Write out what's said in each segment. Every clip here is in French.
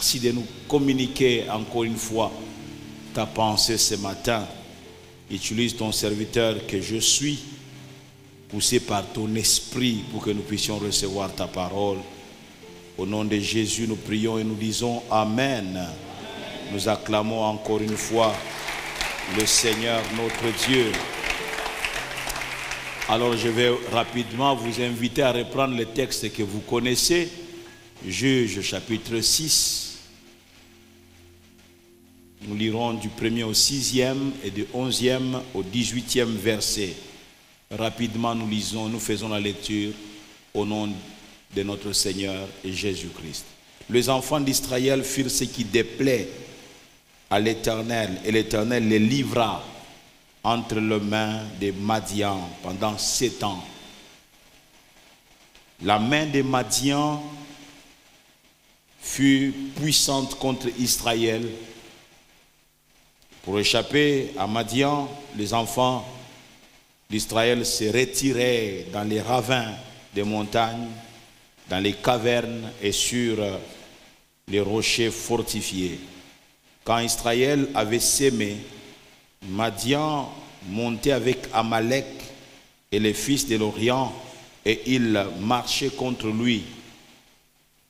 Merci de nous communiquer encore une fois ta pensée ce matin. Utilise ton serviteur que je suis, poussé par ton esprit pour que nous puissions recevoir ta parole. Au nom de Jésus, nous prions et nous disons Amen. Amen. Nous acclamons encore une fois le Seigneur notre Dieu. Alors je vais rapidement vous inviter à reprendre le texte que vous connaissez. Juge chapitre 6. Nous lirons du 1er au 6e et du 11e au 18e verset. Rapidement nous lisons, nous faisons la lecture au nom de notre Seigneur Jésus-Christ. Les enfants d'Israël firent ce qui déplaît à l'Éternel, et l'Éternel les livra entre les mains des Madian pendant 7 ans. La main des Madian fut puissante contre Israël. Pour échapper à Madian, les enfants d'Israël se retiraient dans les ravins des montagnes, dans les cavernes et sur les rochers fortifiés. Quand Israël avait sémé, Madian montait avec Amalek et les fils de l'Orient et il marchait contre lui.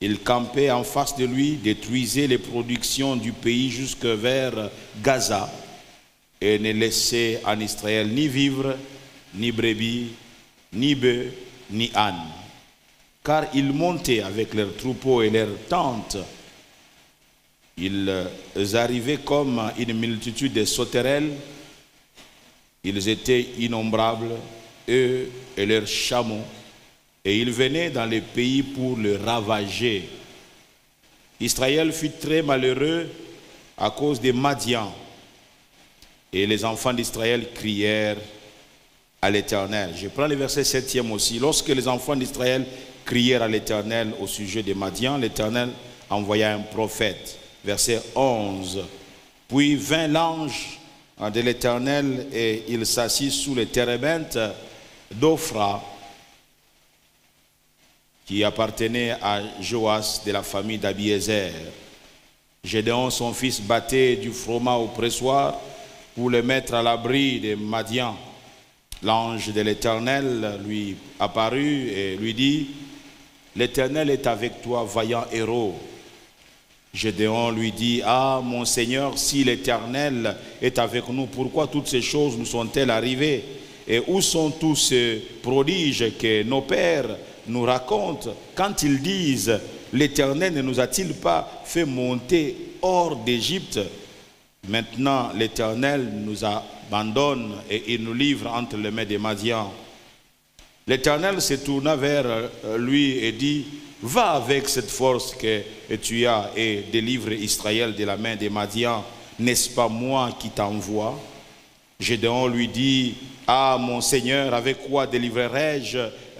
Il campait en face de lui, détruisait les productions du pays jusque vers Gaza et ne laissait en Israël ni vivre, ni brebis, ni bœufs, ni ânes. Car ils montaient avec leurs troupeaux et leurs tentes. Ils arrivaient comme une multitude de sauterelles. Ils étaient innombrables, eux et leurs chameaux. Et ils venaient dans le pays pour le ravager. Israël fut très malheureux à cause des Madians. Et les enfants d'Israël crièrent à l'Éternel. Je prends le verset 7e aussi. Lorsque les enfants d'Israël crièrent à l'Éternel au sujet des Madians, l'Éternel envoya un prophète. Verset 11. Puis vint l'ange de l'Éternel et il s'assit sous les térébintes d'Ophra, qui appartenait à Joas de la famille d'Abiézer. Gédéon, son fils, battait du froment au pressoir pour le mettre à l'abri des Madians. L'ange de l'Éternel lui apparut et lui dit, « L'Éternel est avec toi, vaillant héros. » Gédéon lui dit, « Ah, mon Seigneur, si l'Éternel est avec nous, pourquoi toutes ces choses nous sont-elles arrivées? Et où sont tous ces prodiges que nos pères nous racontent quand ils disent, l'Éternel ne nous a-t-il pas fait monter hors d'Égypte? Maintenant, l'Éternel nous abandonne et il nous livre entre les mains des Madians. » L'Éternel se tourna vers lui et dit, « Va avec cette force que tu as et délivre Israël de la main des Madians. N'est-ce pas moi qui t'envoie? » Gédéon lui dit, « Ah, mon Seigneur, avec quoi délivrerai-je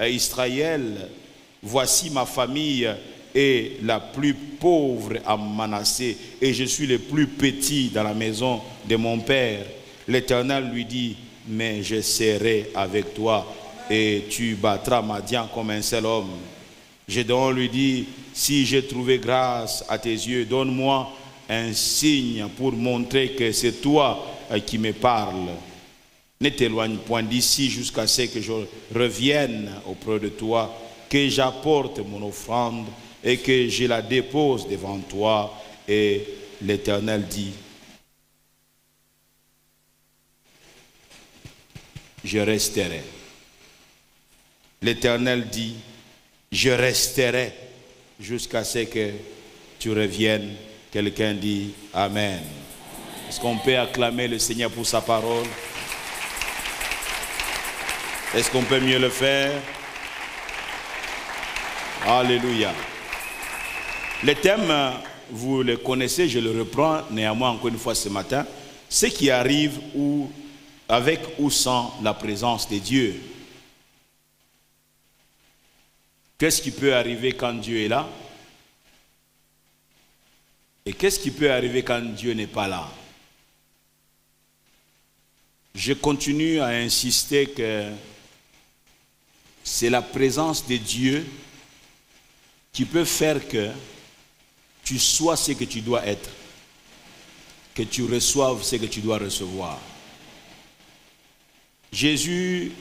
Israël? Voici ma famille est la plus pauvre à Manassé et je suis le plus petit dans la maison de mon père. » L'Éternel lui dit, « Mais je serai avec toi et tu battras Madian comme un seul homme. » Gédéon lui dit, « Si j'ai trouvé grâce à tes yeux, donne-moi un signe pour montrer que c'est toi qui me parles. Ne t'éloigne point d'ici jusqu'à ce que je revienne auprès de toi, que j'apporte mon offrande et que je la dépose devant toi. » Et l'Éternel dit, « Je resterai. » L'Éternel dit, « Je resterai jusqu'à ce que tu reviennes. » Quelqu'un dit Amen. Est-ce qu'on peut acclamer le Seigneur pour sa parole? Est-ce qu'on peut mieux le faire? Alléluia. Le thème, vous le connaissez, je le reprends néanmoins encore une fois ce matin. Ce qui arrive avec ou sans la présence de Dieu. Qu'est-ce qui peut arriver quand Dieu est là? Et qu'est-ce qui peut arriver quand Dieu n'est pas là? Je continue à insister que c'est la présence de Dieu qui peut faire que tu sois ce que tu dois être, que tu reçoives ce que tu dois recevoir. Jésus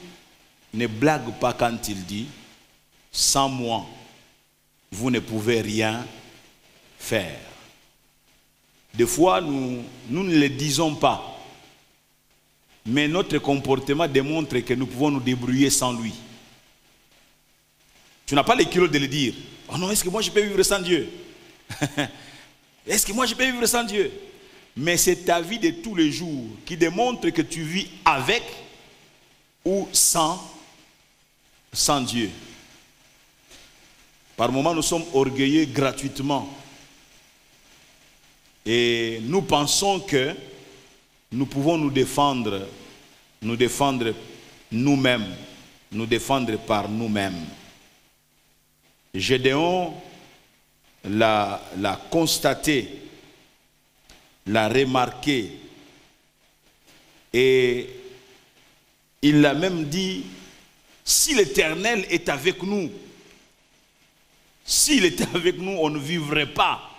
ne blague pas quand il dit, sans moi, vous ne pouvez rien faire. Des fois, nous ne le disons pas, mais notre comportement démontre que nous pouvons nous débrouiller sans lui. Tu n'as pas les kilos de le dire. Oh non, est-ce que moi je peux vivre sans Dieu? Est-ce que moi je peux vivre sans Dieu? Mais c'est ta vie de tous les jours qui démontre que tu vis avec ou sans Dieu. Par moments, nous sommes orgueilleux gratuitement. Et nous pensons que nous pouvons nous défendre nous-mêmes, nous défendre par nous-mêmes. Gédéon l'a constaté, l'a remarqué, et il l'a même dit, si l'Éternel est avec nous, s'il était avec nous, on ne vivrait pas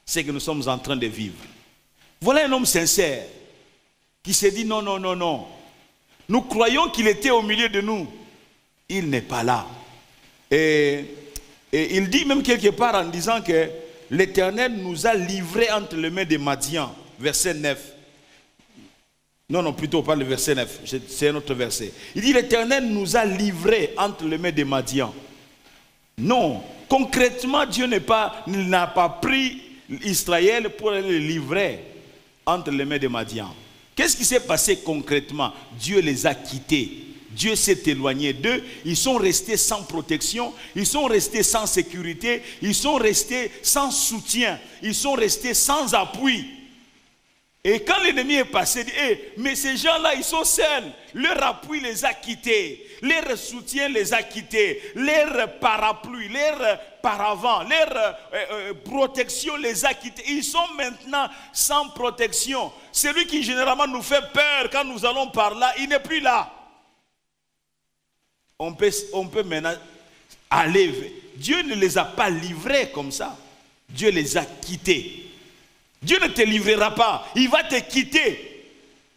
ce que nous sommes en train de vivre. Voilà un homme sincère qui s'est dit non, non, non, non. Nous croyons qu'il était au milieu de nous. Il n'est pas là. Et il dit même quelque part en disant que l'Éternel nous a livrés entre les mains des Madians. Verset 9. Non, non, plutôt pas le verset 9. C'est un autre verset. Il dit l'Éternel nous a livrés entre les mains des Madians. Non, concrètement, Dieu n'a pas pris Israël pour les livrer entre les mains des Madians. Qu'est-ce qui s'est passé concrètement? Dieu les a quittés. Dieu s'est éloigné d'eux. Ils sont restés sans protection. Ils sont restés sans sécurité. Ils sont restés sans soutien. Ils sont restés sans appui. Et quand l'ennemi est passé, il dit, hey, mais ces gens-là, ils sont seuls. Leur appui les a quittés. Leur soutien les a quittés. Leur parapluie, leur paravent, leur protection les a quittés. Ils sont maintenant sans protection. Celui qui généralement nous fait peur quand nous allons par là, il n'est plus là. On peut maintenant aller. Dieu ne les a pas livrés comme ça. Dieu les a quittés. Dieu ne te livrera pas, il va te quitter.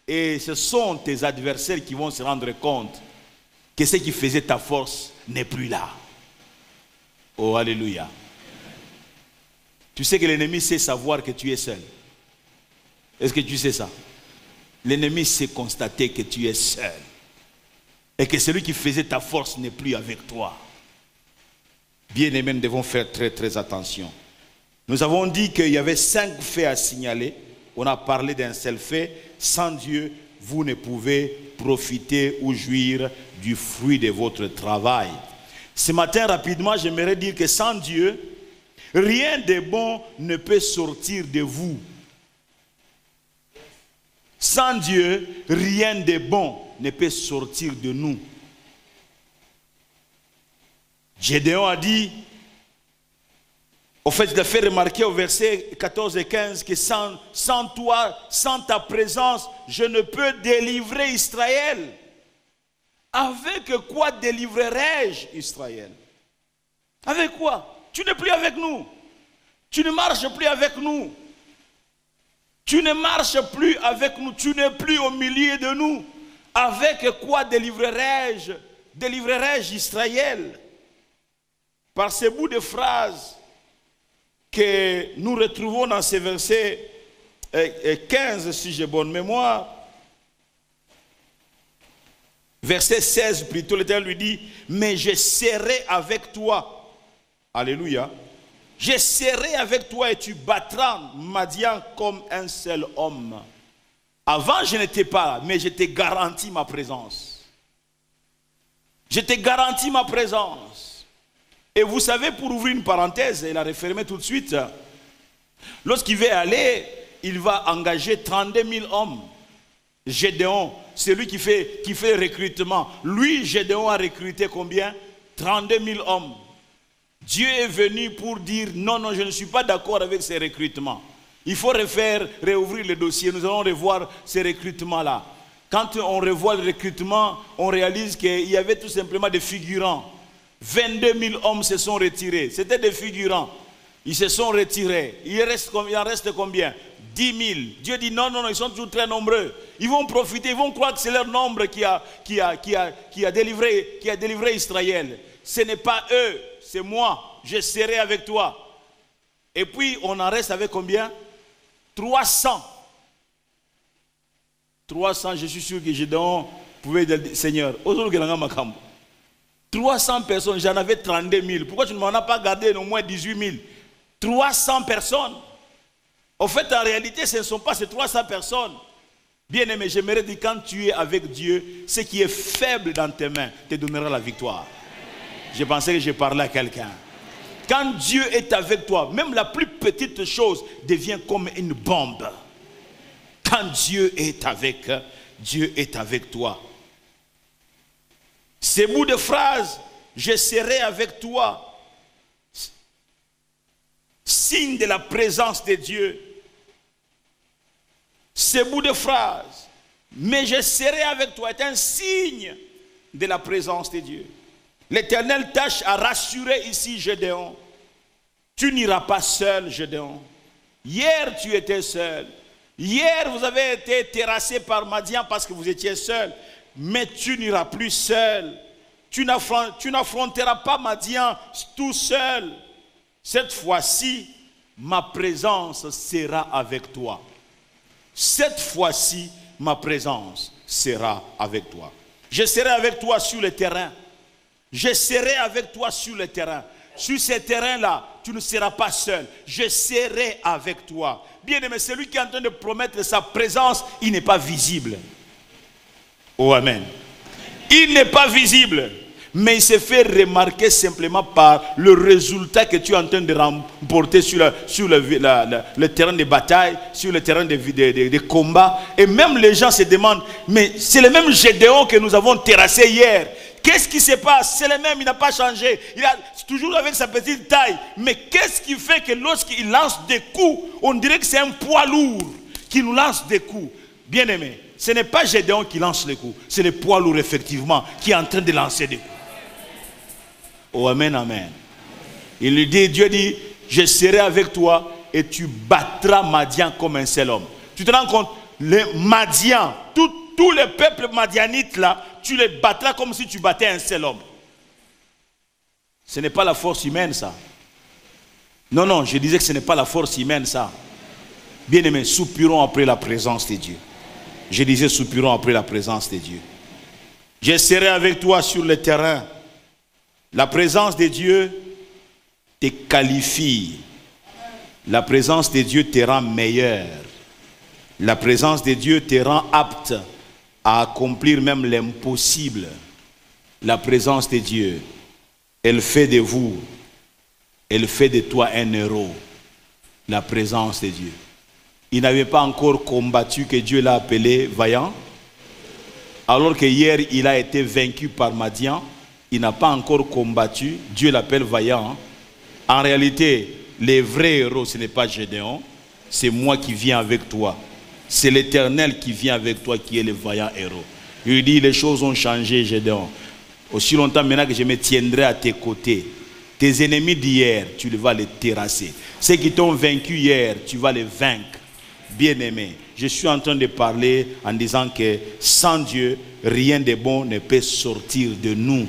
Et ce sont tes adversaires qui vont se rendre compte que ce qui faisait ta force n'est plus là. Oh, alléluia. Tu sais que l'ennemi sait savoir que tu es seul. Est-ce que tu sais ça? L'ennemi sait constater que tu es seul. Et que celui qui faisait ta force n'est plus avec toi. Bien-aimés, nous devons faire très très attention. Nous avons dit qu'il y avait 5 faits à signaler. On a parlé d'un seul fait. Sans Dieu, vous ne pouvez profiter ou jouir du fruit de votre travail. Ce matin, rapidement, j'aimerais dire que sans Dieu, rien de bon ne peut sortir de vous. Sans Dieu, rien de bon ne peut sortir de nous. Gédéon a dit, au fait, il a fait remarquer au verset 14 et 15 que sans toi, sans ta présence, je ne peux délivrer Israël. Avec quoi délivrerai-je Israël? Avec quoi? Tu n'es plus avec nous. Tu ne marches plus avec nous. Tu ne marches plus avec nous. Tu n'es plus au milieu de nous. Avec quoi délivrerai-je Israël? Par ces bouts de phrases que nous retrouvons dans ces versets 15, si j'ai bonne mémoire. Verset 16, plutôt, l'Éternel lui dit, mais je serai avec toi. Alléluia. Je serai avec toi et tu battras Madian comme un seul homme. Avant, je n'étais pas là, mais je te garantis ma présence. Je te garantis ma présence. Et vous savez, pour ouvrir une parenthèse et la refermer tout de suite, lorsqu'il va aller, il va engager 32 000 hommes. Gédéon, c'est lui qui fait le recrutement. Lui, Gédéon a recruté combien? 32 000 hommes. Dieu est venu pour dire, non, non, je ne suis pas d'accord avec ces recrutements. Il faut réouvrir le dossier. Nous allons revoir ces recrutements-là. Quand on revoit le recrutement, on réalise qu'il y avait tout simplement des figurants. 22 000 hommes se sont retirés. C'était des figurants. Ils se sont retirés. Il en reste combien? 10 000. Dieu dit non, non, non, ils sont toujours très nombreux. Ils vont profiter, ils vont croire que c'est leur nombre qui a délivré Israël. Ce n'est pas eux, c'est moi. Je serai avec toi. Et puis on en reste avec combien? 300. 300, je suis sûr que Gédéon pouvait dire, Seigneur, 300 personnes, j'en avais 32 000. Pourquoi tu ne m'en as pas gardé au moins 18 000? 300 personnes. En fait, en réalité, ce ne sont pas ces 300 personnes. Bien aimé, j'aimerais dire, quand tu es avec Dieu, ce qui est faible dans tes mains te donnera la victoire. Je pensais que je parlais à quelqu'un. Quand Dieu est avec toi, même la plus petite chose devient comme une bombe. Quand Dieu est avec toi. Ces bouts de phrases, je serai avec toi. Signe de la présence de Dieu. Ces bouts de phrases, mais je serai avec toi, est un signe de la présence de Dieu. L'Éternel tâche à rassurer ici Gédéon. Tu n'iras pas seul, Gédéon. Hier, tu étais seul. Hier, vous avez été terrassé par Madian parce que vous étiez seul. Mais tu n'iras plus seul. Tu n'affronteras pas Madian tout seul. Cette fois-ci, ma présence sera avec toi. Cette fois-ci, ma présence sera avec toi. Je serai avec toi sur le terrain. Je serai avec toi sur le terrain. Sur ce terrain-là, tu ne seras pas seul. Je serai avec toi. Bien aimé, celui qui est en train de promettre sa présence, il n'est pas visible. Oh, amen. Il n'est pas visible. Mais il se fait remarquer simplement par le résultat que tu es en train de remporter sur le terrain de bataille, sur le terrain de combat. Et même les gens se demandent, mais c'est le même Gédéon que nous avons terrassé hier. Qu'est-ce qui se passe? C'est le même, il n'a pas changé. Il a toujours avec sa petite taille. Mais qu'est-ce qui fait que lorsqu'il lance des coups, on dirait que c'est un poids lourd qui nous lance des coups? Bien aimé, ce n'est pas Gédéon qui lance les coups, c'est le poids lourd effectivement qui est en train de lancer des coups. Oh, amen, amen. Il lui dit, Dieu dit, je serai avec toi et tu battras Madian comme un seul homme. Tu te rends compte? Les Madians, tous les peuples madianites là, tu les battras comme si tu battais un seul homme. Ce n'est pas la force humaine ça. Non, non, je disais que ce n'est pas la force humaine ça. Bien aimé, soupirons après la présence de Dieu. Je disais soupirons après la présence de Dieu. Je serai avec toi sur le terrain. La présence de Dieu te qualifie. La présence de Dieu te rend meilleur. La présence de Dieu te rend apte à accomplir même l'impossible. La présence de Dieu, elle fait de vous, elle fait de toi un héros. La présence de Dieu. Il n'avait pas encore combattu que Dieu l'a appelé vaillant. Alors que hier, il a été vaincu par Madian. Il n'a pas encore combattu. Dieu l'appelle vaillant. En réalité, les vrais héros, ce n'est pas Gédéon. C'est moi qui viens avec toi. C'est l'Éternel qui vient avec toi qui est le vaillant héros. Il lui dit, les choses ont changé, Gédéon. Aussi longtemps maintenant que je me tiendrai à tes côtés. Tes ennemis d'hier, tu vas les terrasser. Ceux qui t'ont vaincu hier, tu vas les vaincre. Bien-aimé, je suis en train de parler en disant que sans Dieu, rien de bon ne peut sortir de nous.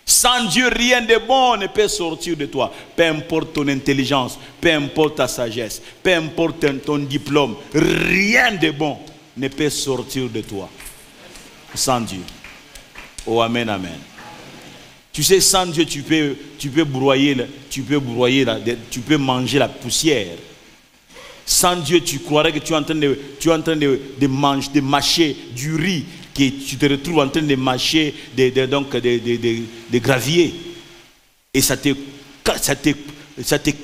Sans Dieu, rien de bon ne peut sortir de toi. Peu importe ton intelligence, peu importe ta sagesse, peu importe ton diplôme, rien de bon ne peut sortir de toi. Sans Dieu. Oh, amen, amen. Tu sais, sans Dieu, tu peux broyer, tu peux manger la poussière. Sans Dieu, tu croirais que tu es en train de manger, de mâcher du riz, que tu te retrouves en train de mâcher des graviers. Et ça te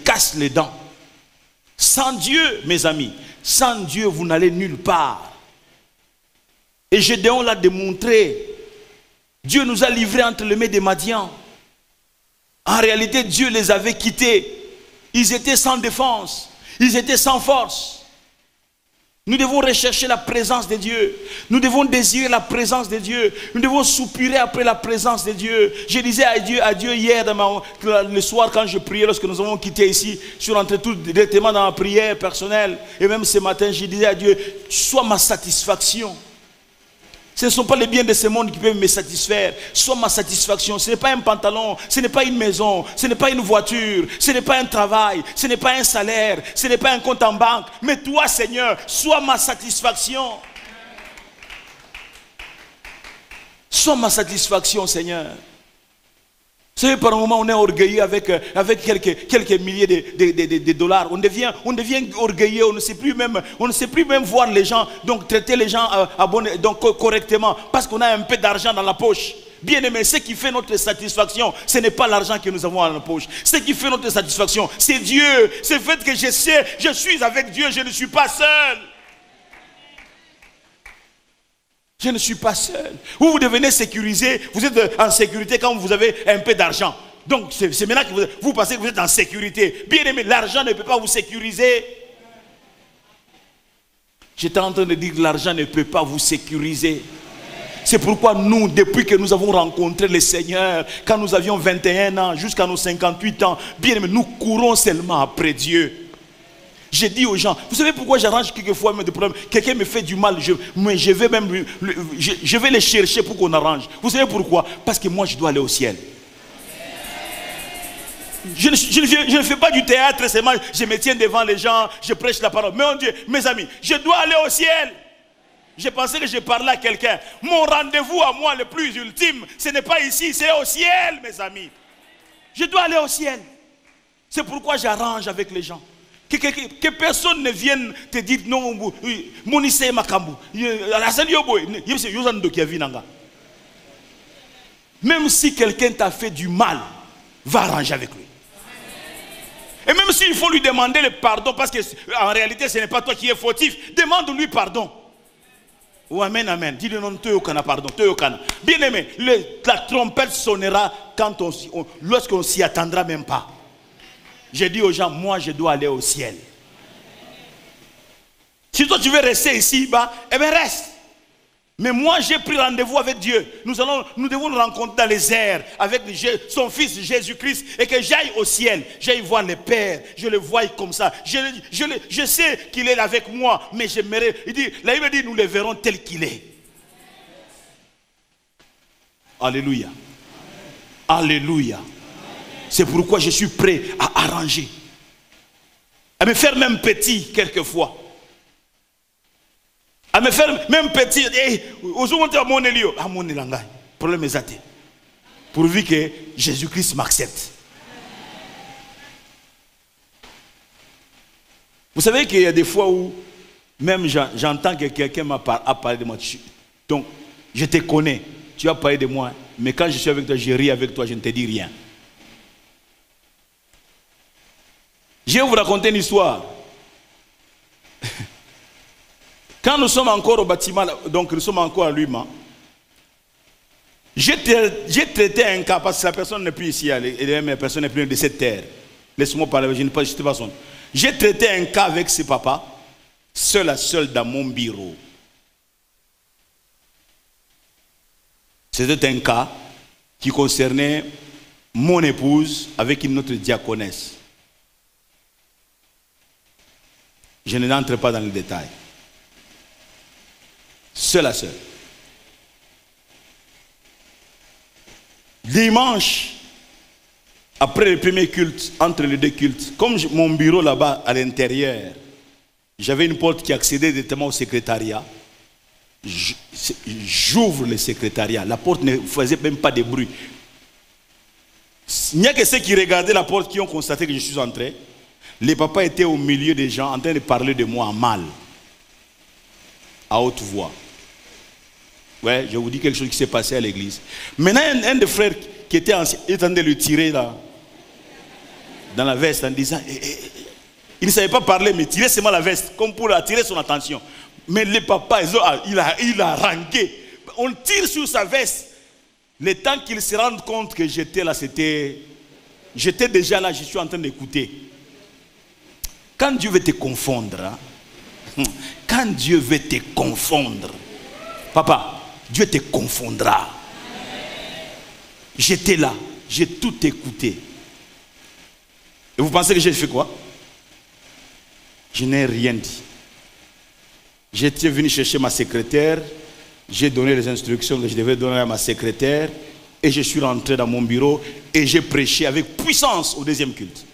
casse les dents. Sans Dieu, mes amis, sans Dieu, vous n'allez nulle part. Et Gédéon l'a démontré. Dieu nous a livrés entre les mains des Madians. En réalité, Dieu les avait quittés. Ils étaient sans défense. Ils étaient sans force. Nous devons rechercher la présence de Dieu. Nous devons désirer la présence de Dieu. Nous devons soupirer après la présence de Dieu. Je disais à Dieu hier, le soir, quand je priais, lorsque nous avons quitté ici, je suis rentré tout directement dans la prière personnelle. Et même ce matin, je disais à Dieu, sois ma satisfaction. Ce ne sont pas les biens de ce monde qui peuvent me satisfaire. Sois ma satisfaction. Ce n'est pas un pantalon, ce n'est pas une maison, ce n'est pas une voiture, ce n'est pas un travail, ce n'est pas un salaire, ce n'est pas un compte en banque. Mais toi, Seigneur, sois ma satisfaction. Sois ma satisfaction, Seigneur. Vous savez, par un moment, on est orgueilleux avec quelques milliers de dollars. On devient orgueilleux, on ne sait plus même voir les gens, donc traiter les gens correctement, parce qu'on a un peu d'argent dans la poche. Bien aimé, ce qui fait notre satisfaction, ce n'est pas l'argent que nous avons dans la poche. Ce qui fait notre satisfaction, c'est Dieu. C'est le fait que je sais, je suis avec Dieu, je ne suis pas seul. Je ne suis pas seul. Vous devenez sécurisé, vous êtes en sécurité quand vous avez un peu d'argent. Donc c'est maintenant que vous pensez que vous êtes en sécurité. Bien aimé, l'argent ne peut pas vous sécuriser. J'étais en train de dire que l'argent ne peut pas vous sécuriser. C'est pourquoi nous, depuis que nous avons rencontré le Seigneur, quand nous avions 21 ans, jusqu'à nos 58 ans, bien aimé, nous courons seulement après Dieu. J'ai dit aux gens, vous savez pourquoi j'arrange quelquefois des problèmes? Quelqu'un me fait du mal, je vais les chercher pour qu'on arrange. Vous savez pourquoi? Parce que moi je dois aller au ciel. Je ne fais pas du théâtre seulement, je me tiens devant les gens, je prêche la parole. Mais mon Dieu, mes amis, je dois aller au ciel. Je pensais que je parlais à quelqu'un. Mon rendez-vous à moi le plus ultime, ce n'est pas ici, c'est au ciel, mes amis. Je dois aller au ciel. C'est pourquoi j'arrange avec les gens. Que personne ne vienne te dire non, Monissé Makambu. Même si quelqu'un t'a fait du mal, va arranger avec lui. Et même s'il faut lui demander le pardon, parce qu'en réalité ce n'est pas toi qui es fautif, demande-lui pardon. Oh, amen, amen. Dis-le non, pardon. Bien aimé, la trompette sonnera lorsqu'on s'y attendra même pas. J'ai dit aux gens, moi je dois aller au ciel. Si toi tu veux rester ici-bas, eh bien reste. Mais moi j'ai pris rendez-vous avec Dieu. Nous devons nous rencontrer dans les airs avec son fils Jésus-Christ. Et que j'aille au ciel, j'aille voir le Père. Je le vois comme ça. Je sais qu'il est avec moi. Mais j'aimerais, la Bible dit, nous le verrons tel qu'il est. Alléluia. Alléluia. C'est pourquoi je suis prêt à arranger. À me faire même petit quelquefois. À me faire même petit. Problème est athée. Pourvu que Jésus-Christ m'accepte. Vous savez qu'il y a des fois où même j'entends que quelqu'un a parlé de moi. Donc, je te connais. Tu as parlé de moi. Mais quand je suis avec toi, je ris avec toi, je ne te dis rien. Je vais vous raconter une histoire. Quand nous sommes encore au bâtiment, donc nous sommes encore à l'humain, j'ai traité un cas, parce que la personne n'est plus ici, la personne n'est plus de cette terre. Laisse-moi parler, je ne sais pas son. J'ai traité un cas avec ses papas, seul à seul dans mon bureau. C'était un cas qui concernait mon épouse avec une autre diaconesse. Je n'entre pas dans le détail. Seul à seul. Dimanche, après le premier culte, entre les deux cultes, comme mon bureau là-bas à l'intérieur, j'avais une porte qui accédait directement au secrétariat. J'ouvre le secrétariat. La porte ne faisait même pas de bruit. Il n'y a que ceux qui regardaient la porte qui ont constaté que je suis entré. Les papas étaient au milieu des gens en train de parler de moi en mal. À haute voix. Ouais, je vous dis quelque chose qui s'est passé à l'église. Maintenant, un des frères qui était en train de le tirer là, dans la veste en disant, il ne savait pas parler, mais tirer seulement la veste, comme pour attirer son attention. Mais les papas, il a rangué. On tire sur sa veste. Le temps qu'il se rende compte que j'étais là, j'étais déjà là, je suis en train d'écouter. Quand Dieu veut te confondre, hein, Quand Dieu veut te confondre, papa, Dieu te confondra. J'étais là, j'ai tout écouté. Et vous pensez que j'ai fait quoi? Je n'ai rien dit. J'étais venu chercher ma secrétaire, j'ai donné les instructions que je devais donner à ma secrétaire, et je suis rentré dans mon bureau et j'ai prêché avec puissance au deuxième culte.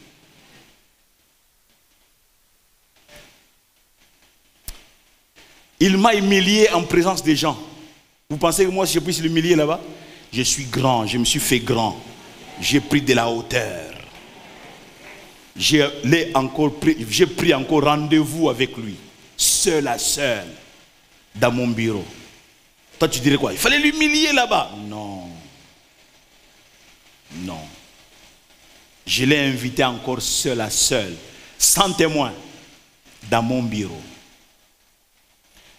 Il m'a humilié en présence des gens. Vous pensez que moi, si je puisse l'humilier là-bas? Je suis grand, je me suis fait grand. J'ai pris de la hauteur. J'ai pris encore rendez-vous avec lui, seul à seul, dans mon bureau. Toi, tu dirais quoi? Il fallait l'humilier là-bas? Non. Non. Je l'ai invité encore seul à seul, sans témoin, dans mon bureau.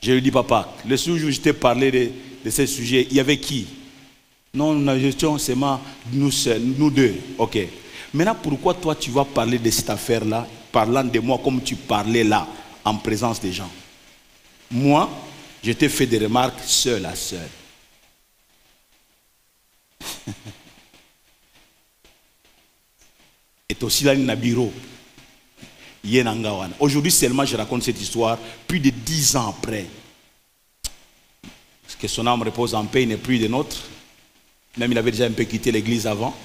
Je lui dis, papa, le jour où je t'ai parlé de ce sujet, il y avait qui? Non, nous étions seulement nous seuls, nous deux. Ok. Maintenant, pourquoi toi tu vas parler de cette affaire-là, parlant de moi comme tu parlais là, en présence des gens? Moi, je t'ai fait des remarques seul à seul. Et aussi là, dans bureau. Aujourd'hui seulement, je raconte cette histoire, plus de 10 ans après. Parce que son âme repose en paix, il n'est plus de nôtre. Même il avait déjà un peu quitté l'église avant.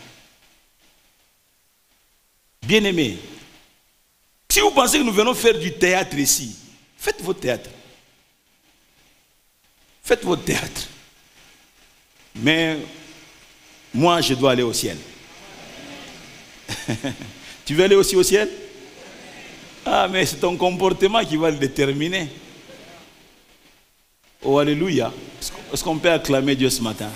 Bien-aimés, si vous pensez que nous venons faire du théâtre ici, faites votre théâtre. Faites votre théâtre. Mais moi, je dois aller au ciel. Tu veux aller aussi au ciel? Ah, mais c'est ton comportement qui va le déterminer. Oh, alléluia. Est-ce qu'on peut acclamer Dieu ce matin?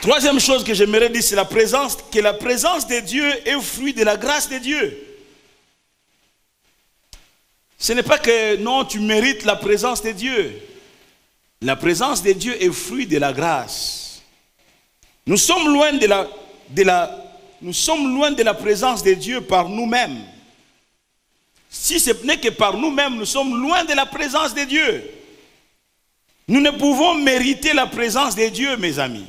Troisième chose que j'aimerais dire, c'est que la présence de Dieu est fruit de la grâce de Dieu. Ce n'est pas que non, tu mérites la présence de Dieu. La présence de Dieu est fruit de la grâce. Nous sommes loin de la présence de Dieu par nous-mêmes. Si ce n'est que par nous-mêmes, nous sommes loin de la présence de Dieu. Nous ne pouvons mériter la présence de Dieu, mes amis.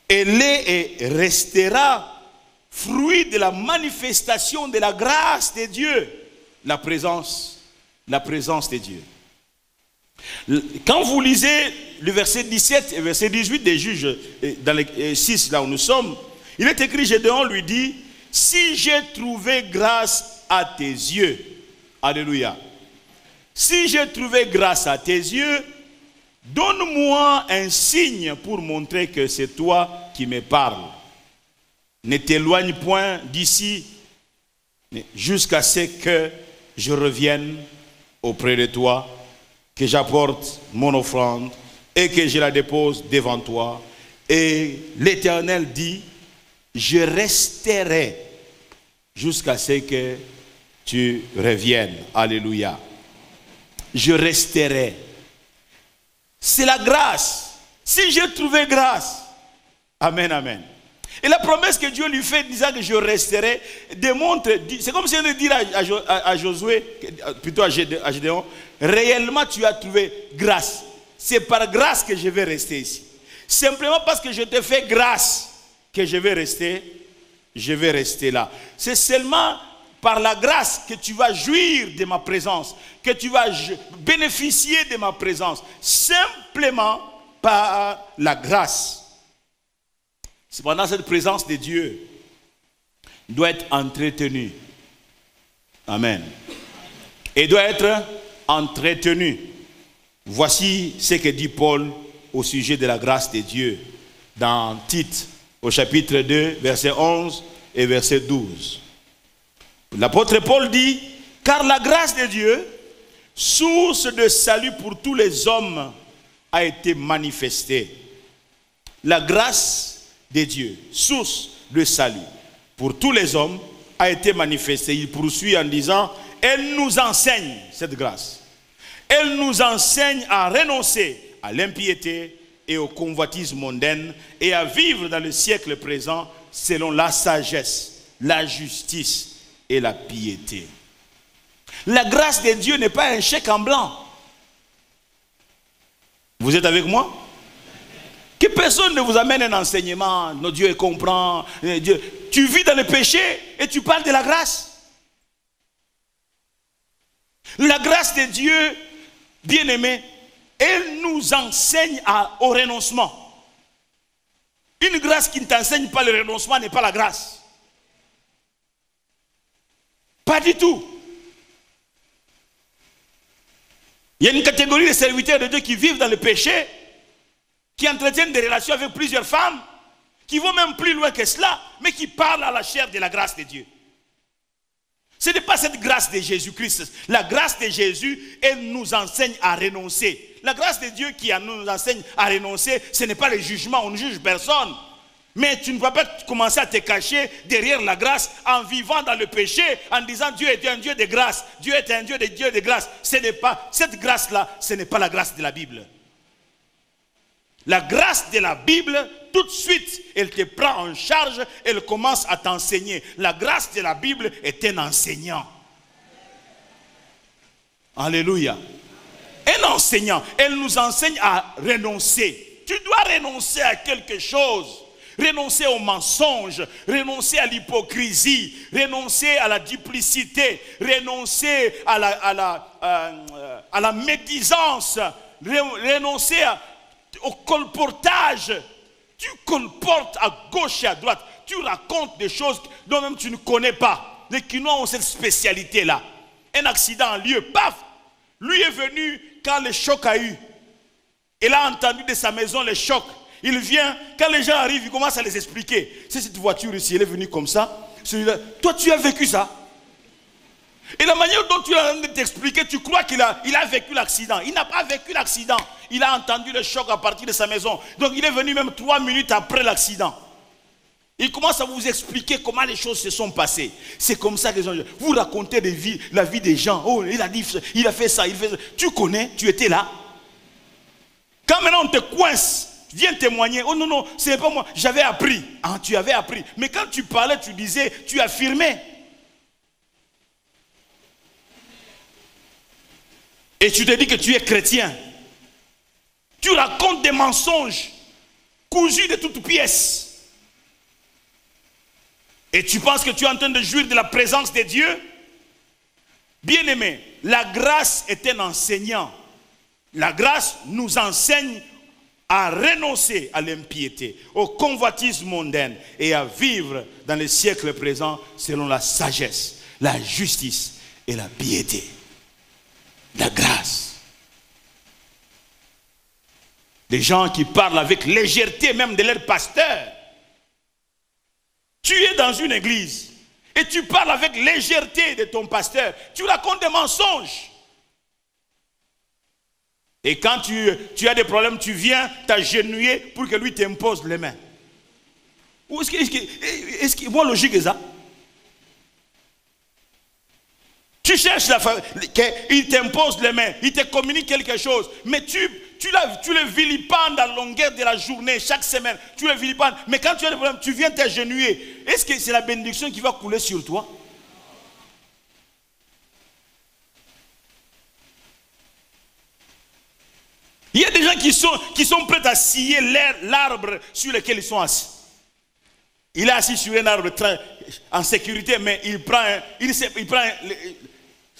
Elle est et restera fruit de la manifestation de la grâce de Dieu, la présence de Dieu. Quand vous lisez le verset 17 et verset 18 des Juges, dans les 6, là où nous sommes, il est écrit, Gédéon lui dit, si j'ai trouvé grâce à tes yeux, alléluia, si j'ai trouvé grâce à tes yeux, donne-moi un signe pour montrer que c'est toi qui me parles. Ne t'éloigne point d'ici jusqu'à ce que je revienne auprès de toi, que j'apporte mon offrande et que je la dépose devant toi. Et l'Éternel dit, je resterai jusqu'à ce que tu reviennes. Alléluia. Je resterai. C'est la grâce. Si j'ai trouvé grâce, amen, amen. Et la promesse que Dieu lui fait, disant que je resterai, démontre, c'est comme si on dit à Josué, plutôt à Gédéon, réellement tu as trouvé grâce. C'est par grâce que je vais rester ici. Simplement parce que je te fais grâce que je vais rester là. C'est seulement par la grâce que tu vas jouir de ma présence, que tu vas bénéficier de ma présence, simplement par la grâce. Cependant, cette présence de Dieu doit être entretenue. Amen. Et doit être entretenue. Voici ce que dit Paul au sujet de la grâce de Dieu dans Tite, au chapitre 2, verset 11 et verset 12. L'apôtre Paul dit, car la grâce de Dieu, source de salut pour tous les hommes, a été manifestée. La grâce de Dieu, source de salut pour tous les hommes, a été manifestée. Il poursuit en disant, elle nous enseigne cette grâce. Elle nous enseigne à renoncer à l'impiété et aux convoitises mondaines et à vivre dans le siècle présent selon la sagesse, la justice et la piété. La grâce de Dieu n'est pas un chèque en blanc. Vous êtes avec moi? Que personne ne vous amène un enseignement. Non, Dieu comprend. Dieu. Tu vis dans le péché et tu parles de la grâce. La grâce de Dieu, bien-aimé, elle nous enseigne au renoncement. Une grâce qui ne t'enseigne pas le renoncement n'est pas la grâce. Pas du tout. Il y a une catégorie de serviteurs de Dieu qui vivent dans le péché, qui entretiennent des relations avec plusieurs femmes, qui vont même plus loin que cela, mais qui parlent à la chair de la grâce de Dieu. Ce n'est pas cette grâce de Jésus-Christ. La grâce de Jésus, elle nous enseigne à renoncer. La grâce de Dieu qui nous enseigne à renoncer, ce n'est pas le jugement, on ne juge personne. Mais tu ne vas pas commencer à te cacher derrière la grâce en vivant dans le péché, en disant Dieu est un Dieu de grâce, Dieu est un Dieu de grâce. Cette grâce-là, ce n'est pas la grâce de la Bible. La grâce de la Bible, tout de suite, elle te prend en charge, elle commence à t'enseigner. La grâce de la Bible est un enseignant. Alléluia. Un enseignant, elle nous enseigne à renoncer. Tu dois renoncer à quelque chose. Renoncer au mensonge, renoncer à l'hypocrisie, renoncer à la duplicité, renoncer à la médisance, renoncer au colportage. Tu colportes à gauche et à droite. Tu racontes des choses dont même tu ne connais pas. Les Quinois ont cette spécialité-là. Un accident a lieu, paf! Lui est venu quand le choc a eu. Il a entendu de sa maison le choc. Il vient, quand les gens arrivent, il commence à les expliquer. C'est cette voiture ici, elle est venue comme ça. Celui-là, toi tu as vécu ça. Et la manière dont tu as t'expliquer, tu crois qu'il a vécu l'accident. Il n'a pas vécu l'accident. Il a entendu le choc à partir de sa maison. Donc il est venu même 3 minutes après l'accident. Il commence à vous expliquer comment les choses se sont passées. C'est comme ça que les gens... Vous racontez la vie des gens. Oh, il a dit, il a fait ça, il fait ça. Tu connais, tu étais là. Quand maintenant on te coince, viens témoigner. Oh non, non, ce n'est pas moi. J'avais appris. Ah, tu avais appris. Mais quand tu parlais, tu disais, tu affirmais. Et tu te dis que tu es chrétien. Tu racontes des mensonges cousus de toutes pièces. Et tu penses que tu es en train de jouir de la présence de Dieu? Bien-aimé, la grâce est un enseignant. La grâce nous enseigne à renoncer à l'impiété, au convoitisme mondain et à vivre dans les siècles présents selon la sagesse, la justice et la piété. La grâce. Des gens qui parlent avec légèreté même de leur pasteur. Tu es dans une église et tu parles avec légèreté de ton pasteur. Tu racontes des mensonges. Et quand tu as des problèmes, tu viens t'agenouiller pour que lui t'impose les mains. Ou est-ce que moi logique est ça? Tu cherches la famille, il t'impose les mains, il te communique quelque chose, mais tu le vilipendes à la longueur de la journée, chaque semaine, tu le vilipendes, mais quand tu as des problèmes, tu viens t'agenouiller. Est-ce que c'est la bénédiction qui va couler sur toi? Il y a des gens qui sont prêts à scier l'arbre sur lequel ils sont assis. Il est assis sur un arbre en sécurité, mais il prend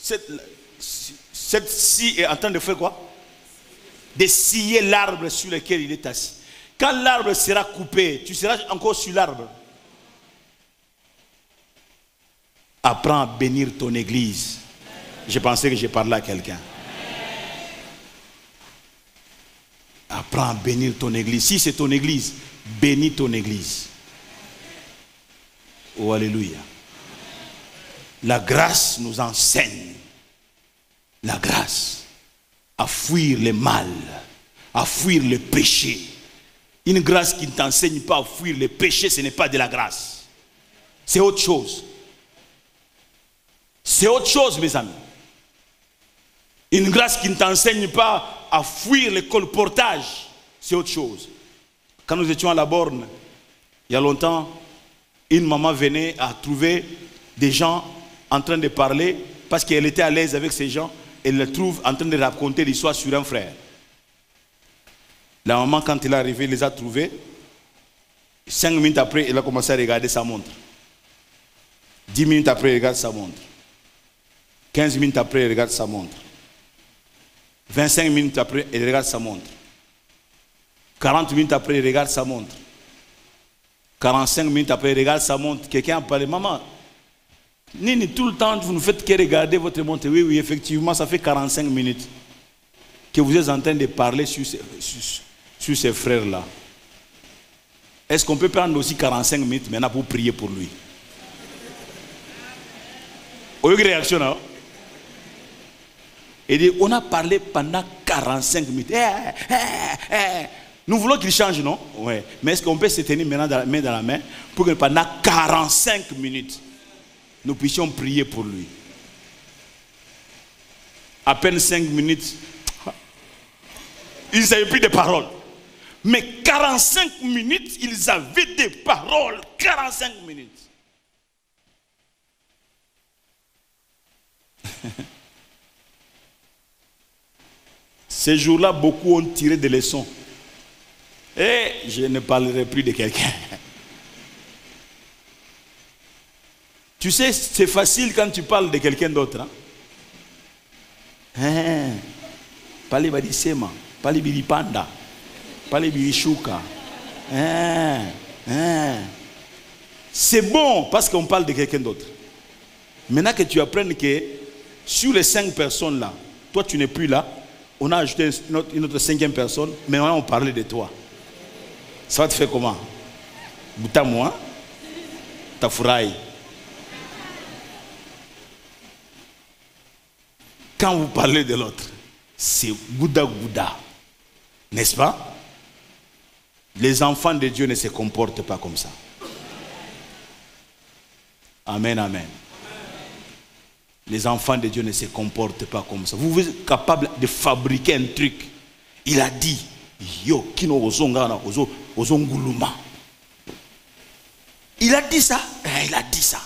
cette scie est en train de faire quoi? De scier l'arbre sur lequel il est assis. Quand l'arbre sera coupé, tu seras encore sur l'arbre. Apprends à bénir ton église. Je pensais que je parlais à quelqu'un. Apprends à bénir ton église. Si c'est ton église, bénis ton église. Oh, alléluia. La grâce nous enseigne. La grâce à fuir le mal, à fuir le péché. Une grâce qui ne t'enseigne pas à fuir le péché, ce n'est pas de la grâce. C'est autre chose. C'est autre chose, mes amis. Une grâce qui ne t'enseigne pas à fuir le colportage, c'est autre chose. Quand nous étions à la borne, il y a longtemps, Une maman venait à trouver des gens en train de parler parce qu'elle était à l'aise avec ces gens. Elle les trouve en train de raconter l'histoire sur un frère. La maman, quand elle est arrivée, les a trouvés. 5 minutes après, elle a commencé à regarder sa montre. 10 minutes après, elle regarde sa montre. 15 minutes après, elle regarde sa montre. 25 minutes après, elle regarde sa montre. 40 minutes après, elle regarde sa montre. 45 minutes après, elle regarde sa montre. Quelqu'un a parlé, maman, Nini, tout le temps, vous ne faites que regarder votre montre. Oui, oui, effectivement, ça fait 45 minutes que vous êtes en train de parler sur ces frères-là. Est-ce qu'on peut prendre aussi 45 minutes maintenant pour prier pour lui? Aucune réaction, non? Et dit, on a parlé pendant 45 minutes. Nous voulons qu'il change, non? Oui. Mais est-ce qu'on peut se tenir maintenant main dans la main pour que pendant 45 minutes, nous puissions prier pour lui? À peine 5 minutes, ils n'avaient plus de paroles. Mais 45 minutes, ils avaient des paroles. 45 minutes. Ces jours-là, beaucoup ont tiré des leçons. Et je ne parlerai plus de quelqu'un. Tu sais, c'est facile quand tu parles de quelqu'un d'autre. Pali badisema, pali bilipanda, pali bilishuka. C'est bon parce qu'on parle de quelqu'un d'autre. Maintenant que tu apprennes que sur les 5 personnes là, toi tu n'es plus là, on a ajouté une autre 5e personne, mais on parlait de toi. Ça va te faire comment? Bouta moi, ta furaille. Quand vous parlez de l'autre, c'est Gouda Gouda. N'est-ce pas? Les enfants de Dieu ne se comportent pas comme ça. Amen, amen. Les enfants de Dieu ne se comportent pas comme ça. Vous êtes capable de fabriquer un truc. Il a dit, yo, kino ozongana, ozonguluma. Il a dit ça. Il a dit ça.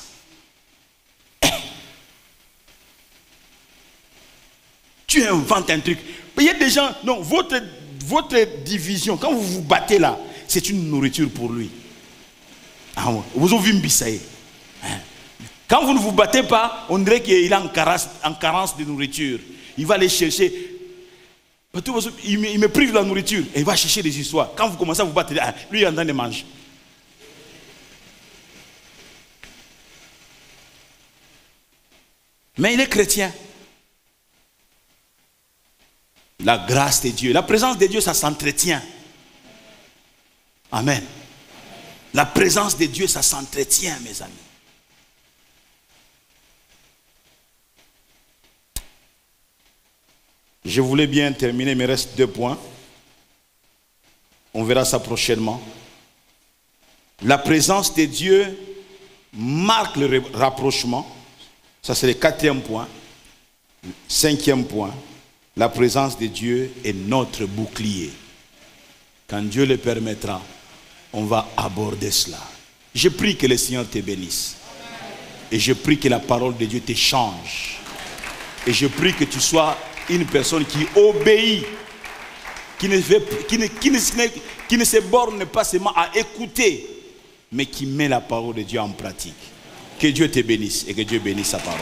Tu inventes un truc. Il y a des gens, non, votre division, quand vous vous battez là, c'est une nourriture pour lui. Vous avez vu Mbissaï. Quand vous ne vous battez pas, on dirait qu'il est en carence de nourriture. Il va aller chercher. Il me prive de la nourriture et il va chercher des histoires. Quand vous commencez à vous battre, lui il est en train de manger. Mais il est chrétien. La grâce de Dieu, la présence de Dieu, ça s'entretient. Amen. La présence de Dieu, ça s'entretient, mes amis. Je voulais bien terminer, mais il reste 2 points. On verra ça prochainement. La présence de Dieu marque le rapprochement. Ça, c'est le 4e point. 5e point. La présence de Dieu est notre bouclier. Quand Dieu le permettra, on va aborder cela. Je prie que le Seigneur te bénisse. Et je prie que la parole de Dieu te change. Et je prie que tu sois une personne qui obéit, qui ne se borne pas seulement à écouter, mais qui met la parole de Dieu en pratique. Que Dieu te bénisse et que Dieu bénisse sa parole.